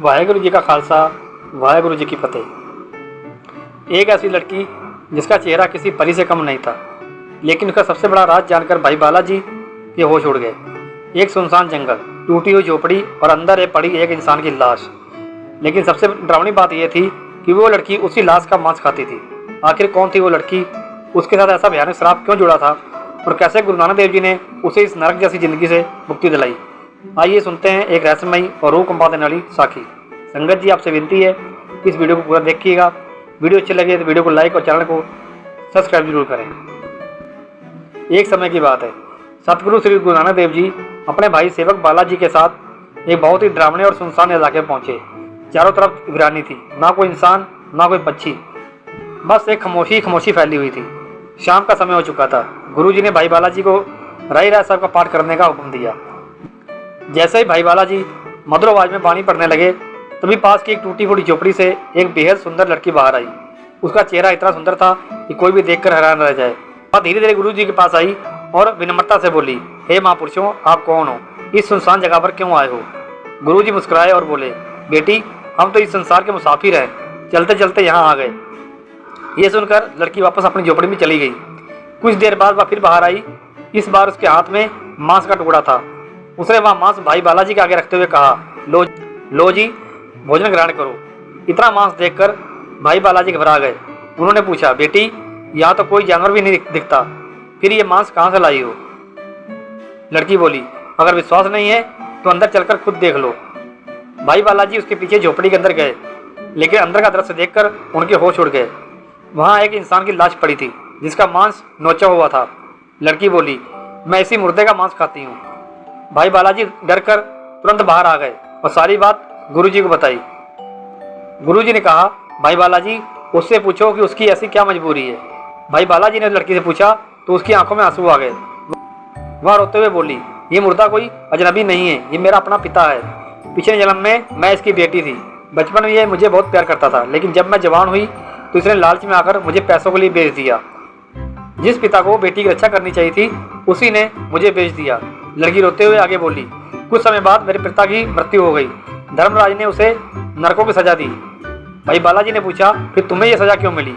वाहेगुरु जी का खालसा, वाहेगुरु जी की फतेह। एक ऐसी लड़की जिसका चेहरा किसी परी से कम नहीं था, लेकिन उसका सबसे बड़ा राज जानकर भाई बालाजी के होश उड़ गए। एक सुनसान जंगल, टूटी हुई झोपड़ी और अंदर है पड़ी एक इंसान की लाश। लेकिन सबसे डरावनी बात यह थी कि वो लड़की उसी लाश का मांस खाती थी। आखिर कौन थी वो लड़की, उसके साथ ऐसा भयानक श्राप क्यों जुड़ा था और कैसे गुरु नानक देव जी ने उसे इस नरक जैसी जिंदगी से मुक्ति दिलाई। आइए सुनते हैं एक रहस्यमयी और रूह कंपा देने वाली साखी। संगत जी, आपसे विनती है कि इस वीडियो को पूरा देखिएगा। वीडियो अच्छी लगे तो वीडियो को लाइक और चैनल को सब्सक्राइब जरूर करें। एक समय की बात है, सतगुरु श्री गुरु नानक देव जी अपने भाई सेवक बालाजी के साथ एक बहुत ही डरावने और सुनसान इलाके में पहुंचे। चारों तरफ वीरानी थी, ना कोई इंसान ना कोई पक्षी, बस एक खामोशी फैली हुई थी। शाम का समय हो चुका था। गुरुजी ने भाई बालाजी को राई राय साहब का पाठ करने का हुक्म दिया। जैसे ही भाई बालाजी मधुर आवाज में बाणी पढ़ने लगे, तभी पास की एक टूटी फूटी झोपड़ी से एक बेहद सुंदर लड़की बाहर आई। उसका चेहरा इतना सुंदर था कि कोई भी देखकर हैरान रह जाए। वह धीरे धीरे गुरुजी के पास आई और विनम्रता से बोली, हे महापुरुषों, आप कौन हो? इस सुनसान जगह पर क्यों आए हो? गुरुजी मुस्कुराए और बोले, बेटी, हम तो इस संसार के मुसाफिर हैं, चलते चलते यहाँ आ गए। ये सुनकर लड़की वापस अपनी झोपड़ी में चली गई। कुछ देर बाद वह फिर बाहर आई। इस बार उसके हाथ में मांस का टुकड़ा था। उसने वह मांस भाई बालाजी के आगे रखते हुए कहा, लो जी, भोजन ग्रहण करो। इतना मांस देखकर भाई बालाजी घबरा गए। उन्होंने पूछा, बेटी, यहाँ तो कोई जानवर भी नहीं दिखता, फिर ये मांस कहाँ से लाई हो? लड़की बोली, अगर विश्वास नहीं है तो अंदर चलकर खुद देख लो। भाई बालाजी उसके पीछे झोपड़ी के अंदर गए, लेकिन अंदर का दृश्य देखकर उनके होश उड़ गए। वहाँ एक इंसान की लाश पड़ी थी, जिसका मांस नोचा हुआ था। लड़की बोली, मैं इसी मुर्दे का मांस खाती हूँ। भाई बालाजी डरकर तुरंत बाहर आ गए और सारी बात गुरुजी को बताई। गुरुजी ने कहा, भाई बालाजी, उससे पूछो कि उसकी ऐसी क्या मजबूरी है। भाई बालाजी ने लड़की से पूछा तो उसकी आंखों में आंसू आ गए। वह रोते हुए बोली, ये मुर्दा कोई अजनबी नहीं है, ये मेरा अपना पिता है। पिछले जन्म में मैं इसकी बेटी थी। बचपन में ये मुझे बहुत प्यार करता था, लेकिन जब मैं जवान हुई तो इसने लालच में आकर मुझे पैसों के लिए बेच दिया। जिस पिता को बेटी की रक्षा करनी चाहिए थी, उसी ने मुझे बेच दिया। लड़की रोते हुए आगे बोली, कुछ समय बाद मेरे पिता की मृत्यु हो गई। धर्मराज ने उसे नरकों की सजा दी। भाई बालाजी ने पूछा, फिर तुम्हें यह सजा क्यों मिली?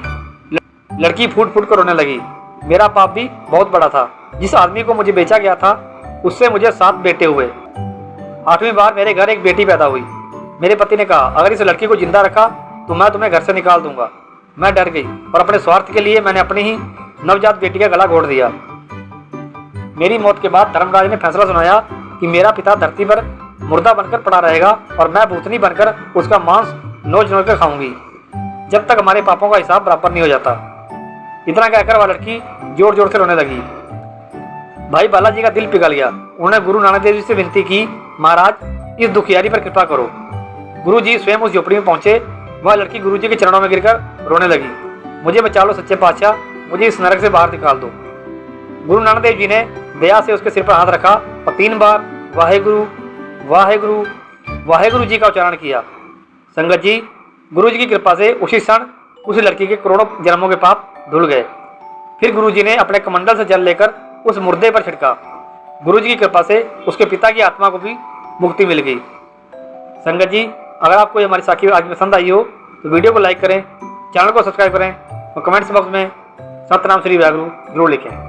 लड़की फूट फूट कर रोने लगी। मेरा पाप भी बहुत बड़ा था। जिस आदमी को मुझे बेचा गया था, उससे मुझे 7 बेटे हुए। 8वीं बार मेरे घर एक बेटी पैदा हुई। मेरे पति ने कहा, अगर इस लड़की को जिंदा रखा तो मैं तुम्हें घर से निकाल दूंगा। मैं डर गई और अपने स्वार्थ के लिए मैंने अपनी ही नवजात बेटी का गला घोट दिया। मेरी मौत के बाद धर्मराज ने फैसला सुनाया कि मेरा पिता धरती पर मुर्दा बनकर पड़ा रहेगा और मैं भूतनी बनकर उसका मांस नोच नोच कर खाऊंगी, जब तक हमारे पापों का हिसाब बराबर नहीं हो जाता। इतना कहकर वह लड़की जोर जोर से रोने लगी। भाई बालाजी का दिल पिघल गया। उन्होंने गुरु नानक देव जी से विनती की, महाराज, इस दुखियारी पर कृपा करो। गुरु जी स्वयं उस झोपड़ी में पहुंचे। वह लड़की गुरु जी के चरणों में गिरकर रोने लगी, मुझे बचा लो सच्चे पातशाह, मुझे इस नरक से बाहर निकाल दो। गुरु नानक देव जी ने दया से उसके सिर पर हाथ रखा और 3 बार वाहेगुरु वाहेगुरु वाहेगुरु जी का उच्चारण किया। संगत जी, गुरु जी की कृपा से उसी क्षण उस लड़की के करोड़ों जन्मों के पाप धुल गए। फिर गुरु जी ने अपने कमंडल से जल लेकर उस मुर्दे पर छिड़का। गुरु जी की कृपा से उसके पिता की आत्मा को भी मुक्ति मिल गई। संगत जी, अगर आपको हमारी साखी आज पसंद आई हो तो वीडियो को लाइक करें, चैनल को सब्सक्राइब करें और कमेंट्स बॉक्स में सतनाम श्री वाहेगुरु जरूर लिखें।